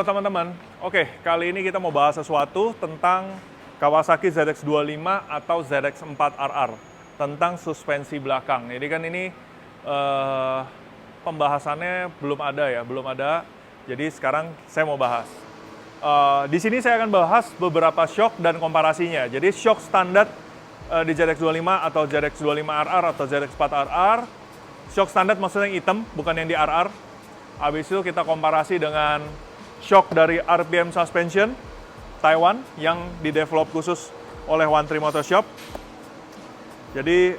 Halo teman-teman, oke kali ini kita mau bahas sesuatu tentang Kawasaki ZX25 atau ZX4RR tentang suspensi belakang. Jadi kan ini pembahasannya belum ada. Jadi sekarang saya mau bahas. Di sini saya akan bahas beberapa shock dan komparasinya. Jadi shock standar di ZX25 atau ZX25RR atau ZX4RR. Shock standar maksudnya yang hitam, bukan yang di RR. Habis itu kita komparasi dengan shock dari RPM Suspension Taiwan yang didevelop khusus oleh One Tree Motor Shop. Jadi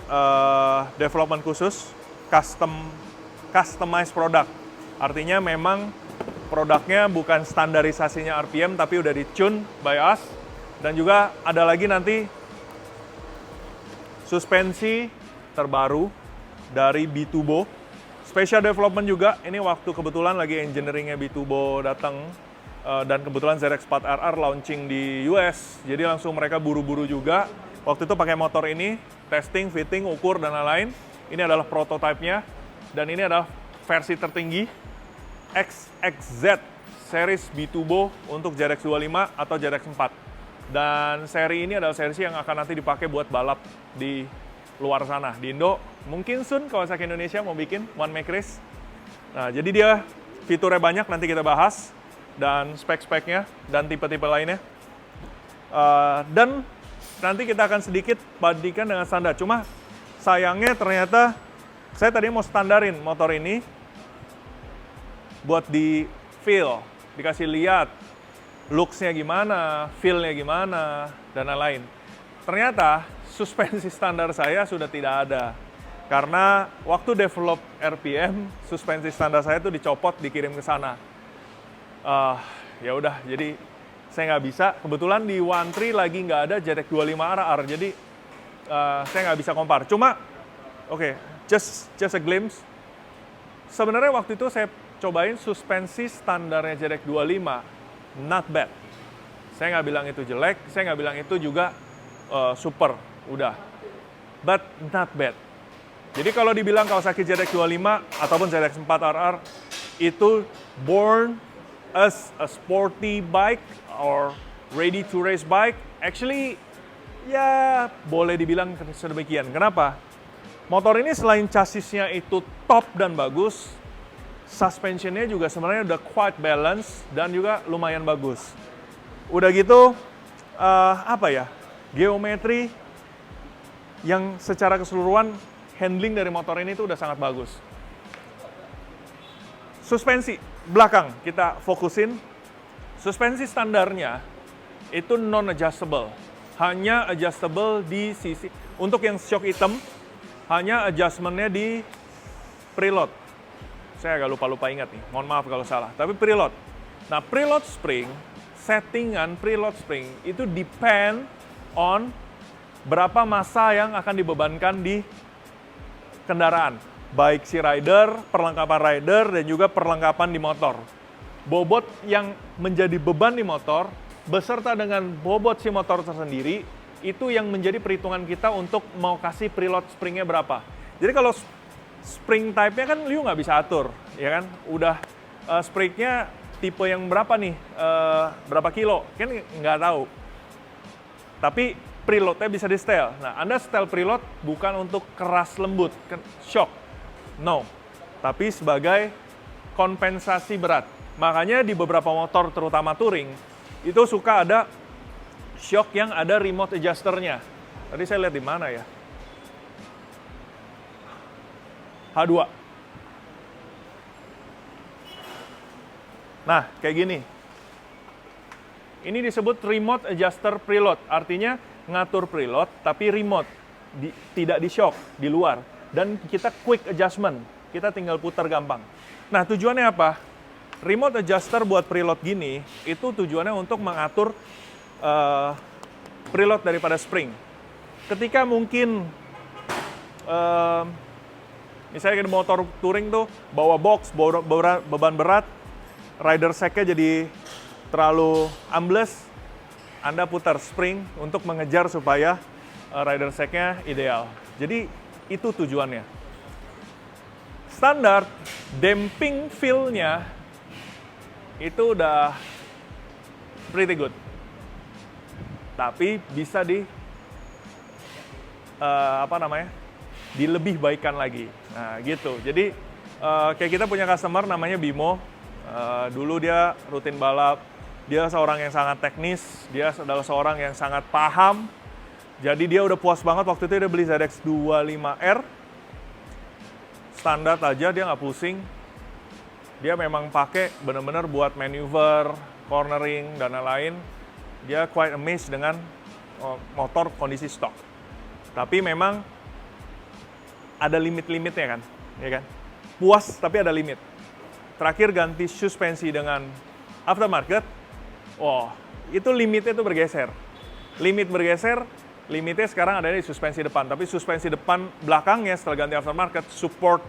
development khusus, customized product. Artinya memang produknya bukan standarisasinya RPM tapi udah di-tune by us. Dan juga ada lagi nanti suspensi terbaru dari B2Bo. Special development juga, ini waktu kebetulan lagi engineeringnya B2Bo datang dan kebetulan ZX4RR launching di US, jadi langsung mereka buru-buru juga. Waktu itu pakai motor ini, testing, fitting, ukur, dan lain-lain. Ini adalah prototipenya, dan ini adalah versi tertinggi XXZ series B2Bo untuk ZX25 atau ZX4. Dan seri ini adalah seri yang akan nanti dipakai buat balap di luar sana. Di Indo, mungkin soon Kawasaki Indonesia mau bikin one make race. Nah, jadi dia fiturnya banyak, nanti kita bahas. Dan spek-speknya, dan tipe-tipe lainnya. Dan nanti kita akan sedikit bandingkan dengan standar. Cuma sayangnya ternyata, saya tadi mau standarin motor ini buat di feel, dikasih lihat looks-nya gimana, feel-nya gimana, dan lain-lain. Ternyata suspensi standar saya sudah tidak ada. Karena waktu develop RPM, suspensi standar saya itu dicopot, dikirim ke sana. Ya udah, jadi saya nggak bisa. Kebetulan di One Tree lagi nggak ada ZX25RR, jadi saya nggak bisa compare. Cuma, oke, just a glimpse. Sebenarnya waktu itu saya cobain suspensi standarnya ZX25, not bad. Saya nggak bilang itu jelek, saya nggak bilang itu juga super, udah. But not bad. Jadi kalau dibilang Kawasaki ZX25 ataupun ZX4RR itu born as a sporty bike or ready to race bike, actually ya boleh dibilang sedemikian. Kenapa? Motor ini selain chassisnya itu top dan bagus, suspensionnya juga sebenarnya udah quite balance dan juga lumayan bagus. Udah gitu, geometri yang secara keseluruhan handling dari motor ini tuh udah sangat bagus. Suspensi belakang kita fokusin. Suspensi standarnya itu non-adjustable. Hanya adjustable di sisi. Untuk yang shock hitam, hanya adjustmentnya di preload. Saya agak lupa ingat nih, mohon maaf kalau salah. Tapi preload. Nah, preload spring, settingan preload spring itu depend on berapa massa yang akan dibebankan di kendaraan. Baik si rider, perlengkapan rider, dan juga perlengkapan di motor. Bobot yang menjadi beban di motor, beserta dengan bobot si motor tersendiri, itu yang menjadi perhitungan kita untuk mau kasih preload springnya berapa. Jadi kalau spring type-nya kan lu nggak bisa atur, ya kan? Udah springnya tipe yang berapa nih, berapa kilo, kan nggak tahu. Tapi preloadnya bisa di-setel. Nah, Anda setel preload bukan untuk keras lembut, shock. No. Tapi sebagai kompensasi berat. Makanya di beberapa motor, terutama touring, itu suka ada shock yang ada remote adjuster-nya. Tadi saya lihat di mana ya? H2. Nah, kayak gini. Ini disebut remote adjuster preload. Artinya ngatur preload tapi remote, tidak di shock, di luar. Dan kita quick adjustment, kita tinggal putar gampang. Nah, tujuannya apa? Remote adjuster buat preload gini, itu tujuannya untuk mengatur preload daripada spring. Ketika mungkin, misalnya di motor touring tuh, bawa box, bawa beban berat, rider sack-nya jadi terlalu ambles, Anda putar spring untuk mengejar supaya rider sack-nya ideal. Jadi itu tujuannya. Standar damping feel-nya itu udah pretty good. Tapi bisa dilebih baikkan lagi. Nah, gitu. Jadi kayak kita punya customer namanya Bimo. Dulu dia rutin balap. Dia seorang yang sangat teknis. Dia adalah seorang yang sangat paham. Jadi dia udah puas banget waktu itu dia beli ZX 25R. Standar aja, dia nggak pusing. Dia memang pakai benar-benar buat manuver, cornering, dan lain-lain. Dia quite amazed dengan motor kondisi stok. Tapi memang ada limit-limitnya kan, ya kan? Puas tapi ada limit. Terakhir ganti suspensi dengan aftermarket, itu limitnya itu bergeser. Limit bergeser, limitnya sekarang ada di suspensi depan. Tapi suspensi depan belakangnya setelah ganti aftermarket, support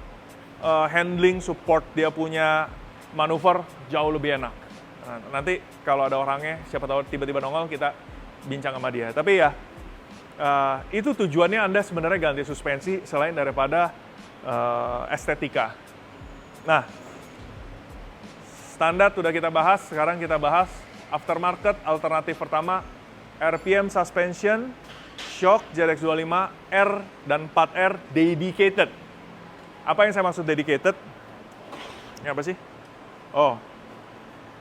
handling, support dia punya manuver jauh lebih enak. Nah, nanti kalau ada orangnya, siapa tahu tiba-tiba nongol, kita bincang sama dia. Tapi ya, itu tujuannya Anda sebenarnya ganti suspensi selain daripada estetika. Nah, standar sudah kita bahas, sekarang kita bahas aftermarket alternatif pertama, RPM suspension, shock ZX25, R dan 4R dedicated. Apa yang saya maksud dedicated? Ini apa sih?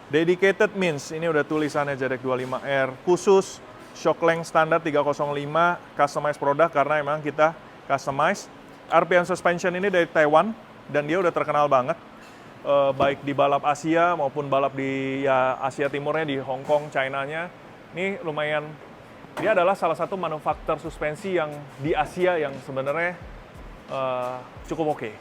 Dedicated means, ini udah tulisannya ZX25R, khusus shock length standar 305, customized produk karena memang kita customize. RPM suspension ini dari Taiwan, dan dia udah terkenal banget, baik di balap Asia maupun balap di Asia Timurnya, di Hong Kong, China-nya. Ini lumayan, dia adalah salah satu manufaktur suspensi yang di Asia yang sebenarnya cukup oke.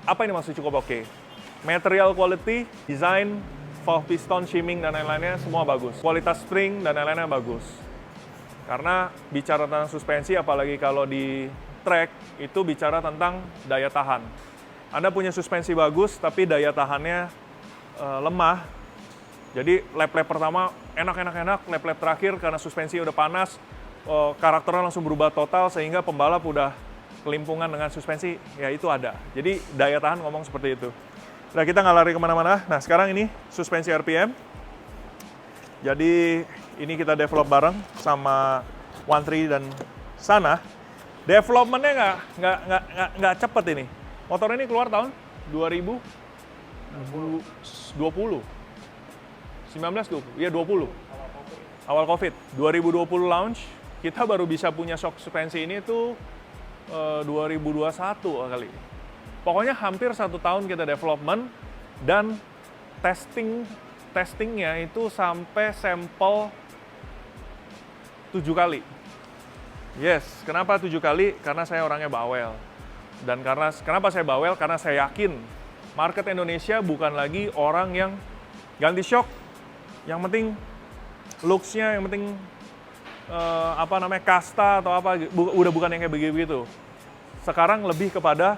Apa ini maksud cukup oke? Material quality, design, valve piston, shimming, dan lain-lainnya semua bagus. Kualitas spring dan lain-lainnya bagus. Karena bicara tentang suspensi, apalagi kalau di track, itu bicara tentang daya tahan. Anda punya suspensi bagus, tapi daya tahannya lemah. Jadi lap-lap pertama enak, lap-lap terakhir karena suspensi udah panas, karakternya langsung berubah total sehingga pembalap udah kelimpungan dengan suspensi, ya itu ada. Jadi daya tahan ngomong seperti itu. Nah, kita nggak lari kemana-mana. Nah, sekarang ini suspensi RPM. Jadi ini kita develop bareng sama One3 dan Sana. Developmentnya nggak cepet ini. Motor ini keluar tahun 2020. 20. Awal COVID. 2020 launch. Kita baru bisa punya shock suspensi ini tuh 2021 kali. Pokoknya hampir 1 tahun kita development dan testingnya itu sampai sampel 7 kali. Yes, kenapa 7 kali? Karena saya orangnya bawel. Dan kenapa saya bawel? Karena saya yakin market Indonesia bukan lagi orang yang ganti shock, yang penting looks-nya, yang penting kasta atau apa, udah bukan yang kayak begitu. Sekarang lebih kepada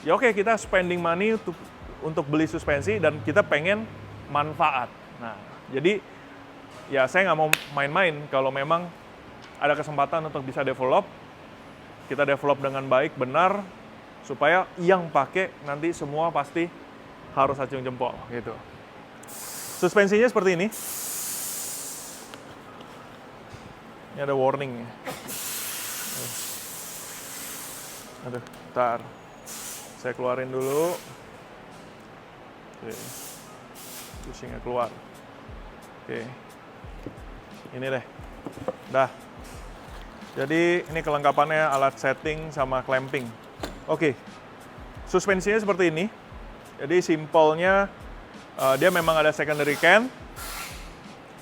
ya oke, kita spending money untuk beli suspensi dan kita pengen manfaat. Nah, jadi ya saya nggak mau main-main. Kalau memang ada kesempatan untuk bisa develop, kita develop dengan baik, benar, supaya yang pakai nanti semua pasti harus acung jempol gitu. Suspensinya seperti ini. Ini ada warning. Aduh, bentar. Saya keluarin dulu. Oke. Pusingnya keluar. Oke. Ini deh. Dah. Jadi ini kelengkapannya, alat setting sama clamping. Oke. Suspensinya seperti ini. Jadi simpelnya dia memang ada secondary can.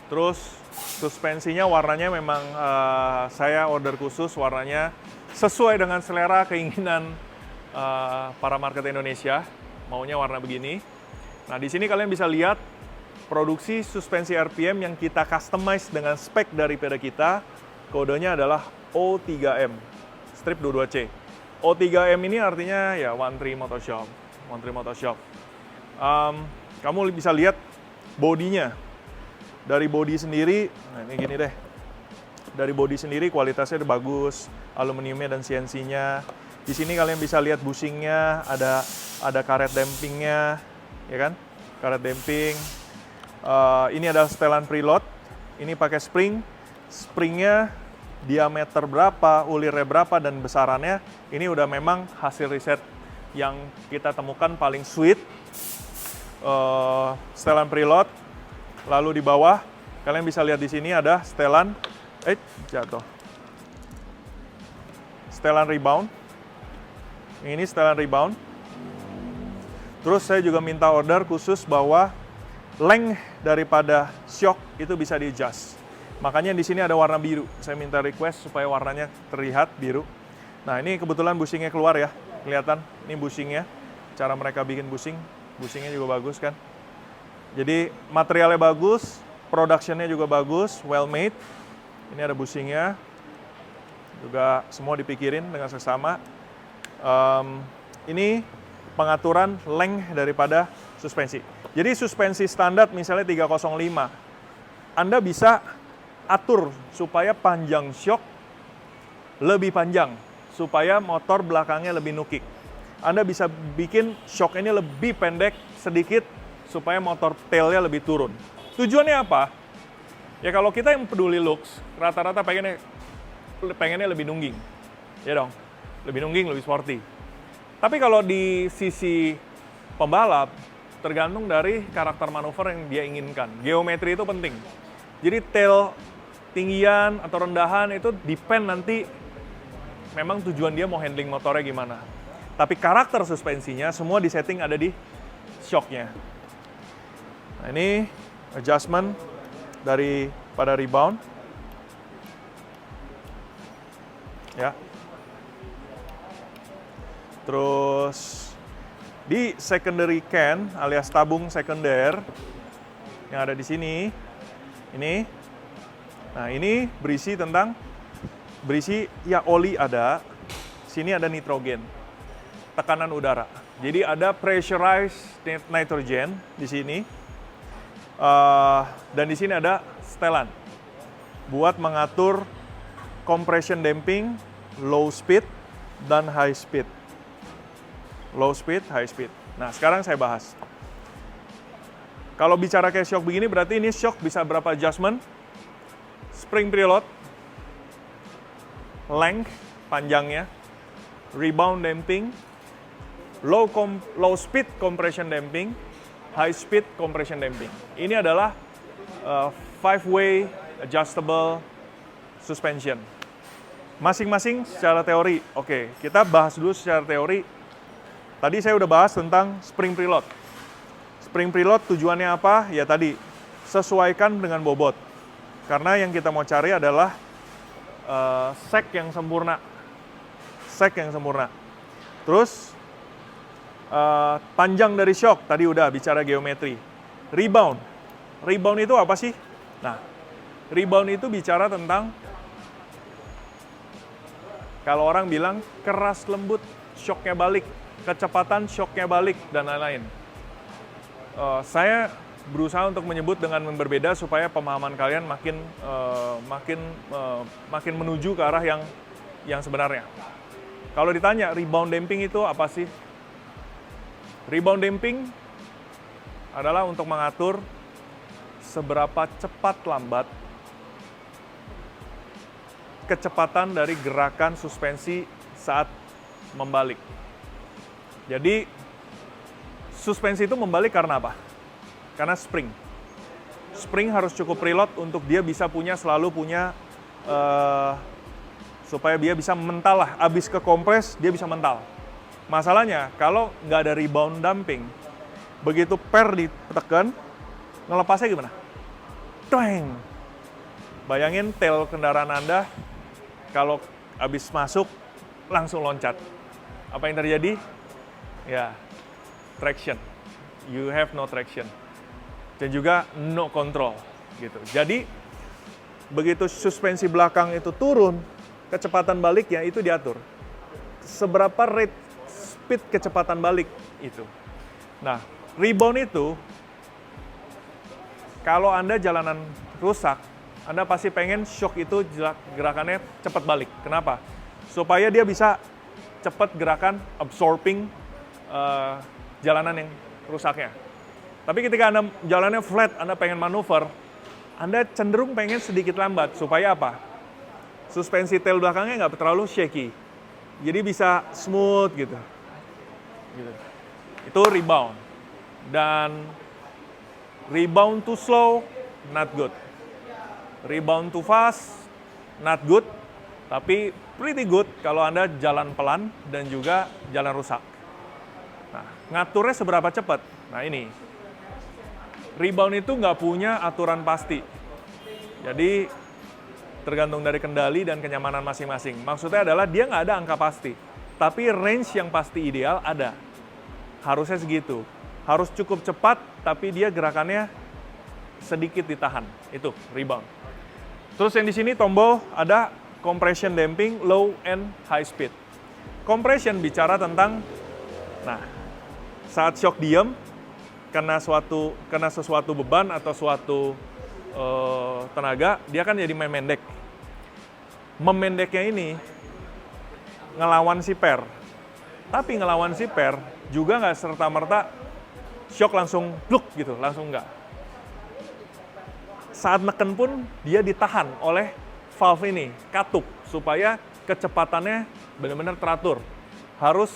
Terus suspensinya warnanya memang saya order khusus, warnanya sesuai dengan selera keinginan para market Indonesia, maunya warna begini. Nah, di sini kalian bisa lihat produksi suspensi RPM yang kita customize dengan spek daripada kita. Kodenya adalah O3M, strip 22C. O3M ini artinya ya One3 Motorshop. One3 Motorshop. Kamu bisa lihat bodinya. Dari bodi sendiri, nah ini gini deh. Dari bodi sendiri kualitasnya udah bagus, aluminiumnya dan CNC-nya. Di sini kalian bisa lihat bushingnya, ada karet dampingnya, ya kan? Karet damping. Ini adalah setelan preload. Ini pakai spring. Springnya diameter berapa, ulirnya berapa, dan besarannya. Ini udah memang hasil riset yang kita temukan paling sweet. Setelan preload. Lalu di bawah, kalian bisa lihat di sini ada setelan, jatuh. Setelan rebound. Ini setelan rebound. Terus saya juga minta order khusus bahwa length daripada shock itu bisa di-adjust. Makanya di sini ada warna biru. Saya minta request supaya warnanya terlihat biru. Nah, ini kebetulan bushingnya keluar ya. Kelihatan, ini bushingnya. Cara mereka bikin bushing. Bushingnya juga bagus kan. Jadi materialnya bagus, productionnya juga bagus, well made. Ini ada bushingnya. Juga semua dipikirin dengan seksama. Ini pengaturan length daripada suspensi. Jadi suspensi standar misalnya 305, Anda bisa atur supaya panjang shock lebih panjang, supaya motor belakangnya lebih nukik. Anda bisa bikin shock ini lebih pendek sedikit, supaya motor tailnya lebih turun. Tujuannya apa? Ya kalau kita yang peduli looks, rata-rata pengennya lebih nungging. Ya dong, lebih nungging, lebih sporty. Tapi kalau di sisi pembalap, tergantung dari karakter manuver yang dia inginkan. Geometri itu penting. Jadi tail tinggian atau rendahan itu depend nanti memang tujuan dia mau handling motornya gimana. Tapi karakter suspensinya semua disetting ada di shocknya. Nah, ini adjustment pada rebound. Ya. Terus di secondary can alias tabung sekunder yang ada di sini, ini, nah ini berisi ya oli ada, sini ada nitrogen, tekanan udara. Jadi ada pressurized nitrogen di sini, dan di sini ada setelan buat mengatur compression damping, low speed dan high speed. Low speed, high speed. Nah, sekarang saya bahas. Kalau bicara kayak shock begini, berarti ini shock bisa berapa adjustment? Spring preload, length, panjangnya, rebound damping, low speed compression damping, high speed compression damping. Ini adalah 5-way adjustable suspension. Masing-masing secara teori. Oke, kita bahas dulu secara teori. Tadi saya udah bahas tentang spring preload. Spring preload tujuannya apa? Ya tadi, sesuaikan dengan bobot. Karena yang kita mau cari adalah sek yang sempurna. Sek yang sempurna. Terus, panjang dari shock. Tadi udah bicara geometri. Rebound. Rebound itu apa sih? Nah, rebound itu bicara tentang, kalau orang bilang keras lembut, shocknya balik. Kecepatan shocknya balik, dan lain-lain. Saya berusaha untuk menyebut dengan berbeda supaya pemahaman kalian makin menuju ke arah yang sebenarnya. Kalau ditanya rebound damping itu apa sih? Rebound damping adalah untuk mengatur seberapa cepat lambat kecepatan dari gerakan suspensi saat membalik. Jadi, suspensi itu membalik karena apa? Karena spring. Spring harus cukup preload untuk dia bisa selalu punya, supaya dia bisa mental lah. Abis ke kompres, dia bisa mental. Masalahnya, kalau nggak ada rebound damping, begitu ditekan, ngelepasnya gimana? Twang! Bayangin tail kendaraan Anda, kalau abis masuk, langsung loncat. Apa yang terjadi? Ya, traction. You have no traction. Dan juga no control gitu. Jadi begitu suspensi belakang itu turun, kecepatan baliknya itu diatur. Seberapa rate speed kecepatan balik itu. Nah, rebound itu kalau Anda jalanan rusak, Anda pasti pengen shock itu gerakannya cepat balik. Kenapa? Supaya dia bisa cepat gerakan absorbing jalanan yang rusaknya. Tapi ketika Anda jalannya flat, Anda pengen manuver, Anda cenderung pengen sedikit lambat. Supaya apa? Suspensi tail belakangnya nggak terlalu shaky. Jadi bisa smooth gitu. Itu rebound. Dan rebound too slow, not good. Rebound too fast, not good. Tapi pretty good kalau Anda jalan pelan dan juga jalan rusak. Nah, ngaturnya seberapa cepat? Nah ini, rebound itu nggak punya aturan pasti. Jadi tergantung dari kendali dan kenyamanan masing-masing. Maksudnya adalah dia nggak ada angka pasti. Tapi range yang pasti ideal ada. Harusnya segitu. Harus cukup cepat, tapi dia gerakannya sedikit ditahan. Itu, rebound. Terus yang di sini tombol ada compression damping, low and high speed. Compression bicara tentang, nah, saat shock diem, kena sesuatu beban atau suatu tenaga, dia kan jadi memendek. Memendeknya ini ngelawan si per. Tapi ngelawan si per juga nggak serta-merta shock langsung pluk gitu, langsung nggak. Saat neken pun dia ditahan oleh valve ini, katup, supaya kecepatannya benar-benar teratur. Harus,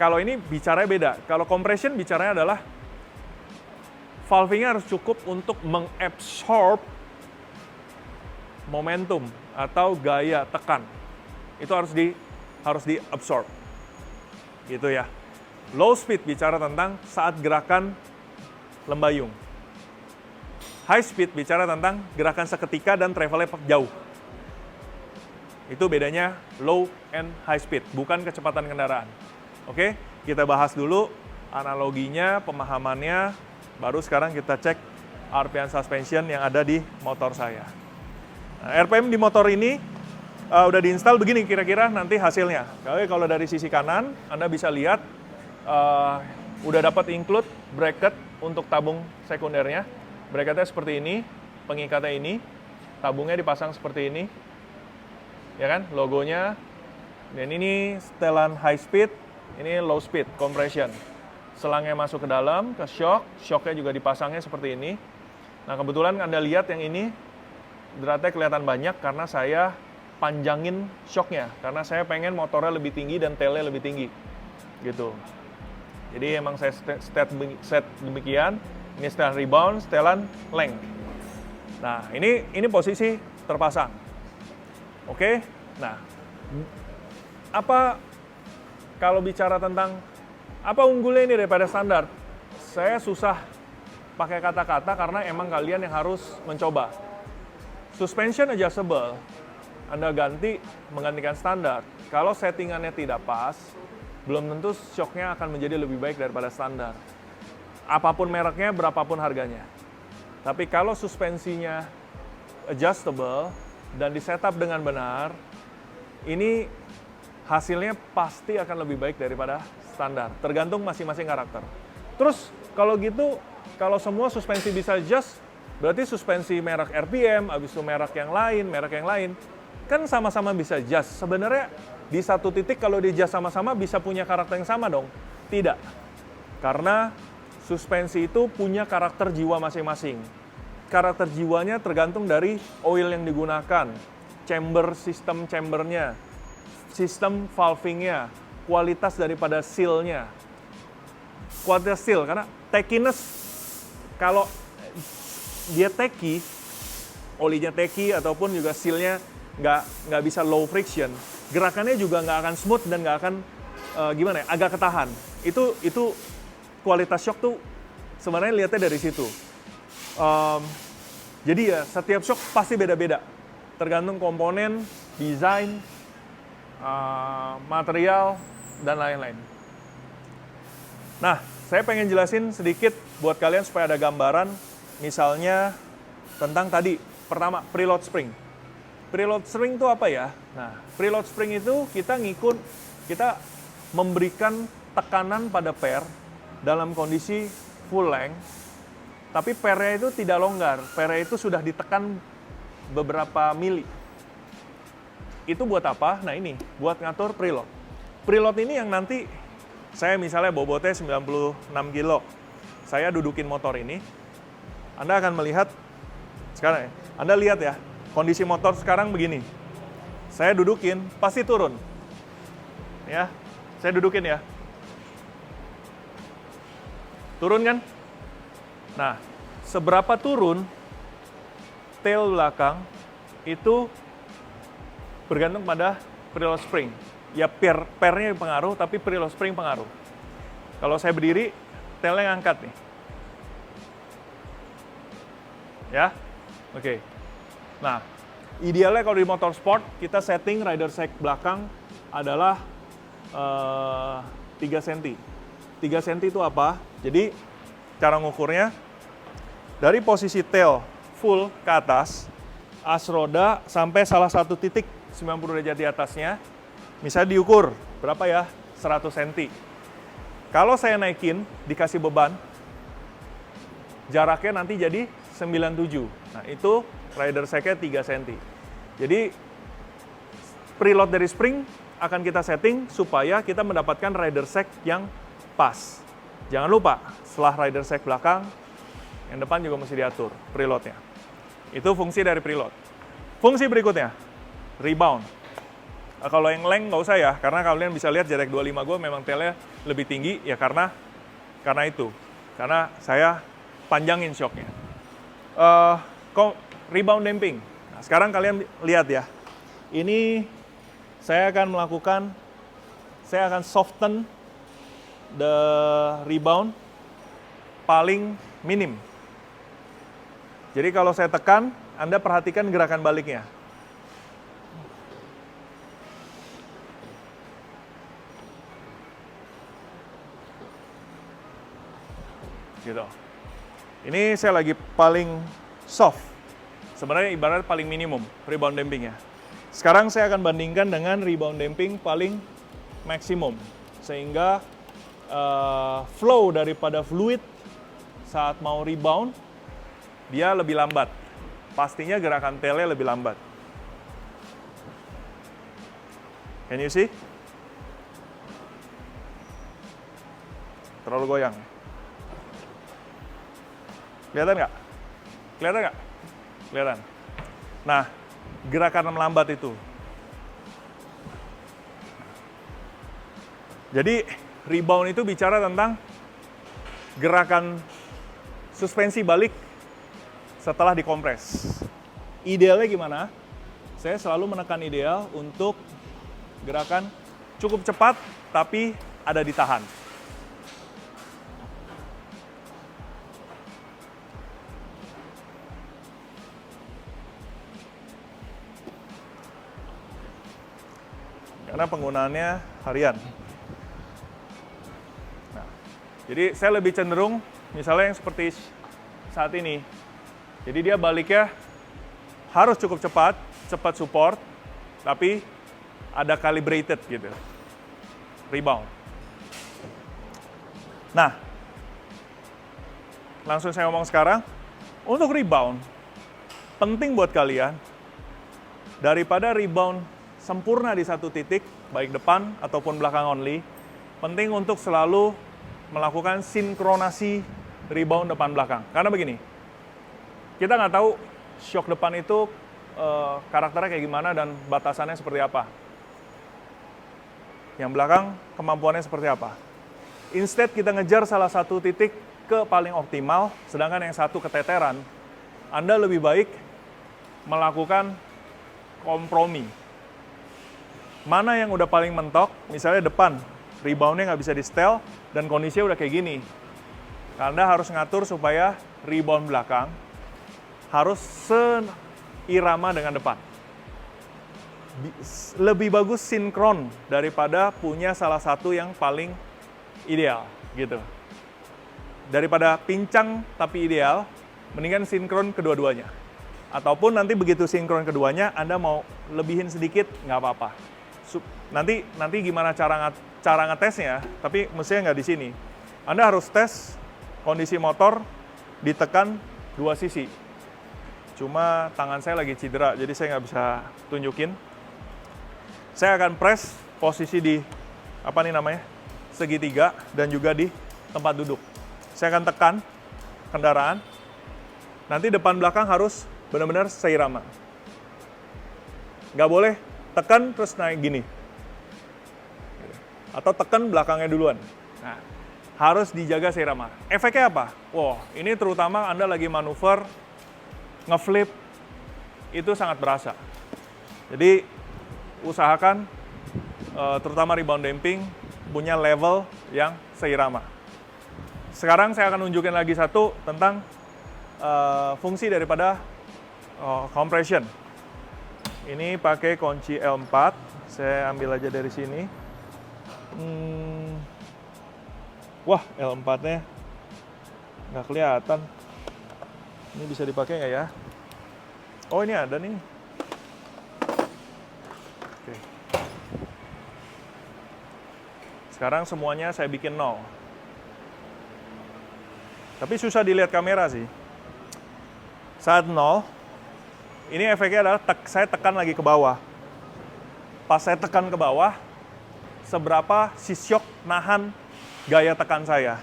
kalau ini bicaranya beda. Kalau compression bicaranya adalah valve-nya harus cukup untuk mengabsorb momentum atau gaya tekan. Itu harus diabsorb. Gitu ya. Low speed bicara tentang saat gerakan lembayung. High speed bicara tentang gerakan seketika dan travelnya jauh. Itu bedanya low and high speed, bukan kecepatan kendaraan. Oke, kita bahas dulu analoginya, pemahamannya, baru sekarang kita cek RPM suspension yang ada di motor saya. Nah, RPM di motor ini udah diinstal begini kira-kira nanti hasilnya. Kalau dari sisi kanan, Anda bisa lihat udah dapat include bracket untuk tabung sekundernya. Bracketnya seperti ini, pengikatnya ini, tabungnya dipasang seperti ini, ya kan, logonya. Dan ini setelan high speed, ini low speed compression. Selangnya masuk ke dalam, ke shock, shocknya juga dipasangnya seperti ini. Nah kebetulan Anda lihat yang ini, dratnya kelihatan banyak karena saya panjangin shocknya, karena saya pengen motornya lebih tinggi dan tailnya lebih tinggi, gitu. Jadi emang saya set demikian. Ini setelan rebound, setelan length. Nah, ini posisi terpasang. Oke? Nah, apa kalau bicara tentang apa unggulnya ini daripada standar? Saya susah pakai kata-kata karena emang kalian yang harus mencoba. Suspension adjustable, Anda menggantikan standar. Kalau settingannya tidak pas, belum tentu shocknya akan menjadi lebih baik daripada standar. Apapun mereknya, berapapun harganya. Tapi kalau suspensinya adjustable dan disetup dengan benar, ini hasilnya pasti akan lebih baik daripada standar. Tergantung masing-masing karakter. Terus kalau gitu, kalau semua suspensi bisa adjust, berarti suspensi merek RPM, habis itu merek yang lain, kan sama-sama bisa adjust. Sebenarnya di satu titik kalau di adjust sama-sama bisa punya karakter yang sama dong? Tidak. Karena suspensi itu punya karakter jiwa masing-masing. Karakter jiwanya tergantung dari oil yang digunakan, sistem chambernya, sistem valvingnya, kualitas daripada seal-nya. Kualitas seal, karena tackiness, kalau dia tacky, olinya tacky ataupun juga seal-nya nggak bisa low friction, gerakannya juga nggak akan smooth dan nggak akan agak ketahan. Itu kualitas shock tuh sebenarnya lihatnya dari situ. Jadi ya setiap shock pasti beda-beda. Tergantung komponen, desain, material, dan lain-lain. Nah, saya pengen jelasin sedikit buat kalian supaya ada gambaran. Misalnya tentang tadi, pertama preload spring. Preload spring itu apa ya? Nah, preload spring itu kita memberikan tekanan pada per dalam kondisi full length, tapi pernya itu tidak longgar, pernya itu sudah ditekan beberapa mili. Itu buat apa? Nah ini, buat ngatur preload. Preload ini yang nanti, saya misalnya bobotnya 96 kilo. saya dudukin motor ini, Anda akan melihat, sekarang Anda lihat ya, kondisi motor sekarang begini. Saya dudukin, pasti turun. Ya, saya dudukin ya. Turun kan? Nah, seberapa turun tail belakang itu bergantung pada preload spring. Ya pairnya pengaruh, tapi preload spring pengaruh. Kalau saya berdiri, tailnya ngangkat nih. Ya, oke. Nah, idealnya kalau di motor sport, kita setting rider shack belakang adalah 3 cm. 3 cm itu apa? Jadi, cara ngukurnya, dari posisi tail full ke atas, as roda sampai salah satu titik 90 derajat di atasnya, misalnya diukur, berapa ya? 100 cm. Kalau saya naikin, dikasih beban, jaraknya nanti jadi 97. Nah, itu rider shack-nya 3 cm. Jadi, preload dari spring akan kita setting supaya kita mendapatkan rider shack yang pas. Jangan lupa, setelah rider shack belakang, yang depan juga mesti diatur preloadnya. Itu fungsi dari preload. Fungsi berikutnya, rebound. Nah, kalau yang length nggak usah ya, karena kalian bisa lihat jarak 25 gue memang tailnya lebih tinggi, ya karena itu. Karena saya panjangin shocknya. Rebound damping. Nah, sekarang kalian lihat ya, ini saya akan soften the rebound paling minim. Jadi kalau saya tekan, Anda perhatikan gerakan baliknya. Gitu. Ini saya lagi paling soft. Sebenarnya ibarat paling minimum rebound dampingnya. Sekarang saya akan bandingkan dengan rebound damping paling maksimum. Sehingga flow daripada fluid saat mau rebound, dia lebih lambat. Pastinya gerakan tailnya lebih lambat. Can you see? Terlalu goyang. Kelihatan nggak? Kelihatan nggak? Kelihatan. Nah, gerakan melambat itu. Jadi, rebound itu bicara tentang gerakan suspensi balik setelah dikompres. Idealnya gimana? Saya selalu menekan ideal untuk gerakan cukup cepat, tapi ada ditahan. Karena penggunaannya harian. Nah, jadi saya lebih cenderung, misalnya yang seperti saat ini. Jadi dia baliknya harus cukup cepat support, tapi ada calibrated gitu. Rebound. Nah, langsung saya ngomong sekarang, untuk rebound, penting buat kalian, daripada rebound sempurna di satu titik, baik depan ataupun belakang only, penting untuk selalu melakukan sinkronasi rebound depan belakang. Karena begini, kita nggak tahu shock depan itu karakternya kayak gimana dan batasannya seperti apa. Yang belakang kemampuannya seperti apa. Instead kita ngejar salah satu titik ke paling optimal, sedangkan yang satu keteteran, Anda lebih baik melakukan kompromi. Mana yang udah paling mentok, misalnya depan, reboundnya nggak bisa di-setel, dan kondisinya udah kayak gini. Anda harus ngatur supaya rebound belakang harus seirama dengan depan. Lebih bagus sinkron daripada punya salah satu yang paling ideal, gitu. Daripada pincang tapi ideal, mendingan sinkron kedua-duanya. Ataupun nanti begitu sinkron keduanya, Anda mau lebihin sedikit, nggak apa-apa. Nanti gimana cara ngetesnya, tapi mestinya nggak di sini. Anda harus tes kondisi motor ditekan dua sisi. Cuma tangan saya lagi cedera, jadi saya nggak bisa tunjukin. Saya akan press posisi di segitiga dan juga di tempat duduk. saya akan tekan kendaraan. Nanti depan belakang harus benar-benar seirama. Nggak boleh tekan terus naik gini. Atau tekan belakangnya duluan. Nah, harus dijaga seirama. Efeknya apa? Wow, ini terutama Anda lagi manuver, ngeflip, itu sangat berasa. Jadi, usahakan terutama rebound damping punya level yang seirama. Sekarang saya akan nunjukin lagi satu tentang fungsi daripada compression. Ini pakai kunci L4. Saya ambil aja dari sini. Wah, L4-nya nggak kelihatan. Ini bisa dipakai nggak ya? Oh, ini ada nih. Oke. Sekarang semuanya saya bikin 0. Tapi susah dilihat kamera sih. Saat 0, ini efeknya adalah saya tekan lagi ke bawah. Pas saya tekan ke bawah, seberapa si shock nahan gaya tekan saya.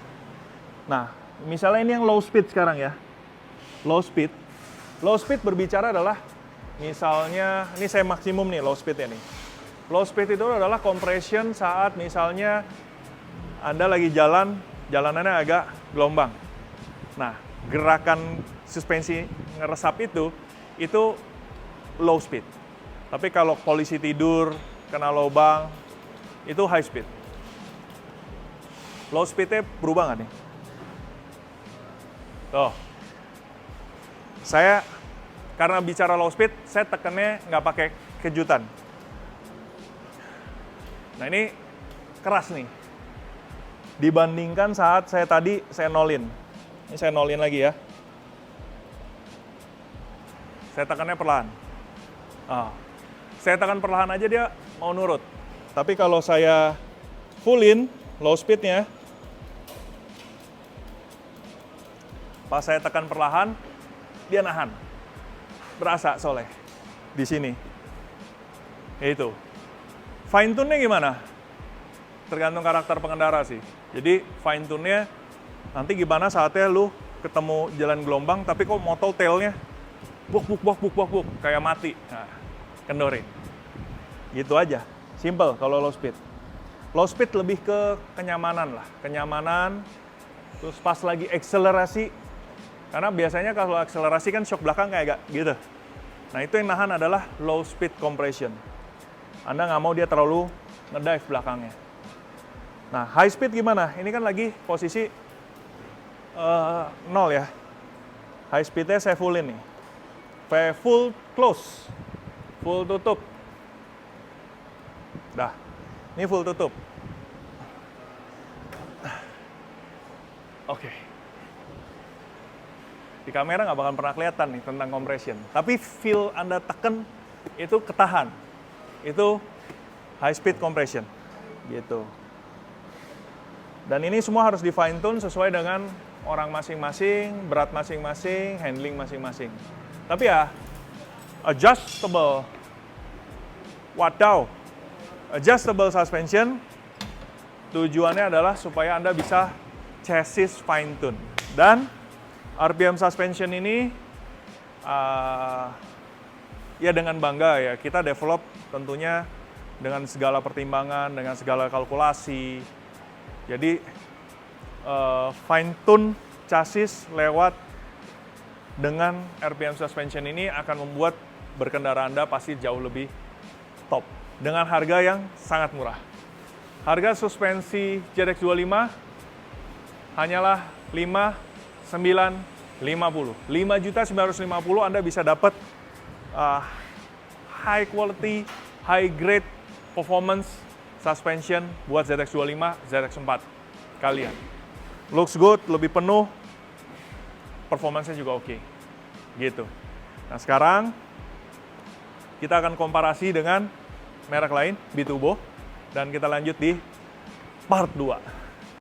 Nah, misalnya ini yang low speed sekarang ya. Low speed. Low speed berbicara adalah, misalnya, ini saya maksimum nih low speednya nih. Low speed itu adalah compression saat misalnya Anda lagi jalanannya agak gelombang. Nah, gerakan suspensi ngeresap itu low speed. Tapi kalau polisi tidur, kena lubang, itu high speed. Low speednya berubah nggak nih? Tuh. Saya, karena bicara low speed, saya tekannya nggak pakai kejutan. Nah, ini keras nih. Dibandingkan saat saya tadi, saya nolin. Ini saya nolin lagi ya. Saya tekannya perlahan. Saya tekan perlahan aja dia mau nurut. Tapi kalau saya fullin, low speednya, pas saya tekan perlahan, dia nahan. Berasa soalnya di sini. Itu. Fine tune-nya gimana? Tergantung karakter pengendara sih. Jadi fine tune-nya nanti gimana saatnya lu ketemu jalan gelombang tapi kok motor tail-nya buk kayak mati. Nah, kendorin. Gitu aja. Simple kalau low speed. Low speed lebih ke kenyamanan lah. Kenyamanan, terus pas lagi akselerasi, karena biasanya kalau akselerasi kan shock belakang kayak gitu. Nah, itu yang nahan adalah low speed compression. Anda nggak mau dia terlalu ngedive belakangnya. Nah, high speed gimana? Ini kan lagi posisi 0 ya. High speednya saya fullin nih. Full close. Full tutup. Dah, ini full tutup. Oke. Di kamera nggak bakal pernah kelihatan nih tentang compression. Tapi feel Anda tekan itu ketahan. Itu high speed compression. Gitu. Dan ini semua harus di fine tune sesuai dengan orang masing-masing, berat masing-masing, handling masing-masing. Tapi ya, adjustable. Wadaw. Adjustable suspension tujuannya adalah supaya Anda bisa chassis fine tune. Dan RPM suspension ini ya dengan bangga ya kita develop tentunya dengan segala pertimbangan, dengan segala kalkulasi. Jadi fine tune chassis lewat dengan RPM suspension ini akan membuat berkendara Anda pasti jauh lebih top dengan harga yang sangat murah. Harga suspensi ZX25 hanyalah 5.950. 5.950 Anda bisa dapat high quality, high grade performance suspension buat ZX25, ZX4 kalian. Looks good, lebih penuh, performance-nya juga oke. Gitu. Nah, sekarang kita akan komparasi dengan merek lain, Biturbo, dan kita lanjut di part 2.